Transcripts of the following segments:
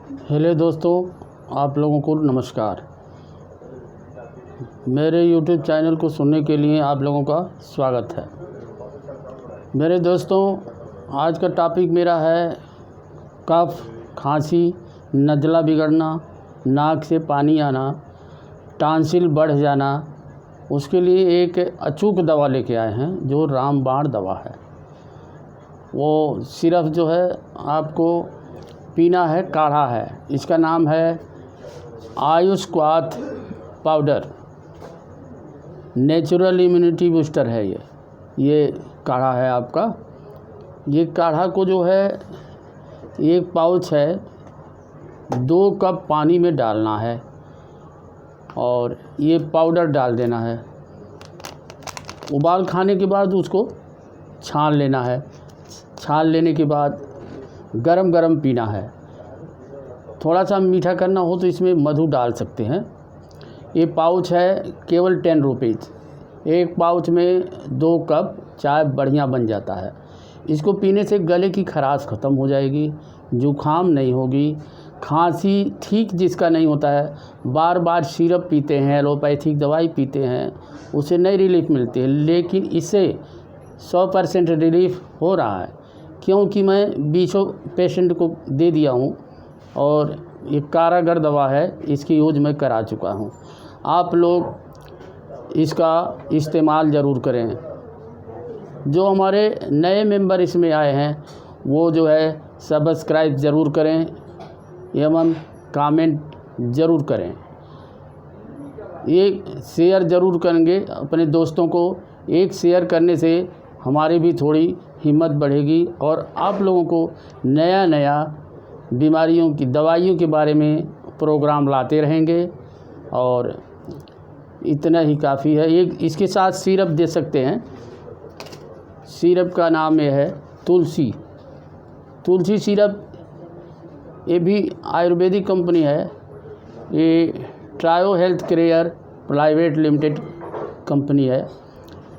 Hello दोस्तों, आप लोगों को नमस्कार। मेरे YouTube चैनल को सुनने के लिए आप लोगों का स्वागत है। मेरे दोस्तों, आज का टॉपिक मेरा है कफ, खांसी, नज़ला बिगड़ना, नाक से पानी आना, टॉन्सिल बढ़ जाना। उसके लिए एक अचूक दवा लेके आए हैं जो रामबाण दवा है। वो सिर्फ जो है आपको पीना है, काढ़ा है। इसका नाम है आयुष क्वाथ पाउडर। नेचुरल इम्यूनिटी बूस्टर है ये काढ़ा है आपका। ये काढ़ा को जो है एक पाउच है, 2 कप पानी में डालना है और ये पाउडर डाल देना है। उबाल खाने के बाद उसको छान लेना है। छान लेने के बाद गरम गरम पीना है। थोड़ा सा मीठा करना हो तो इसमें मधु डाल सकते हैं। ये पाउच है केवल 10 रुपीज़। एक पाउच में 2 कप चाय बढ़िया बन जाता है। इसको पीने से गले की खराश ख़त्म हो जाएगी, जुखाम नहीं होगी, खांसी ठीक जिसका नहीं होता है, बार बार सिरप पीते हैं, एलोपैथिक दवाई पीते हैं, उसे नहीं रिलीफ मिलती है, लेकिन इससे 100% रिलीफ हो रहा है। क्योंकि मैं 20 पेशेंट को दे दिया हूँ और ये कारगर दवा है। इसकी यूज़ मैं करा चुका हूँ। आप लोग इसका इस्तेमाल ज़रूर करें। जो हमारे नए मेंबर इसमें आए हैं वो जो है सब्सक्राइब ज़रूर करें एवं कमेंट ज़रूर करें। ये शेयर ज़रूर करेंगे अपने दोस्तों को। एक शेयर करने से हमारी भी थोड़ी हिम्मत बढ़ेगी और आप लोगों को नया नया बीमारियों की दवाइयों के बारे में प्रोग्राम लाते रहेंगे। और इतना ही काफ़ी है। एक इसके साथ सिरप दे सकते हैं। सिरप का नाम ये है तुलसी सिरप। ये भी आयुर्वेदिक कंपनी है। ये trio health care private limited company है।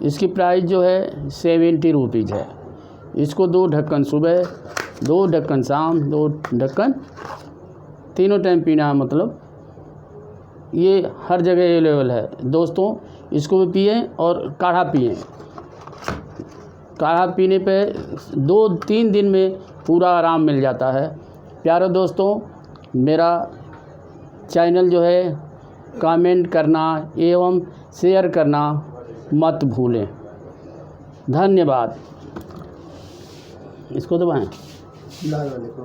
इसकी प्राइस जो है 70 रुपीज़ है। इसको 2 ढक्कन सुबह, 2 ढक्कन शाम, 2 ढक्कन तीनों टाइम पीना है। मतलब ये हर जगह अवेलेबल है दोस्तों। इसको भी पिएं और काढ़ा पिएं। काढ़ा पीने पे 2-3 दिन में पूरा आराम मिल जाता है। प्यारे दोस्तों, मेरा चैनल जो है कमेंट करना एवं शेयर करना मत भूलें। धन्यवाद। इसको दबाएं। लाल वाले को।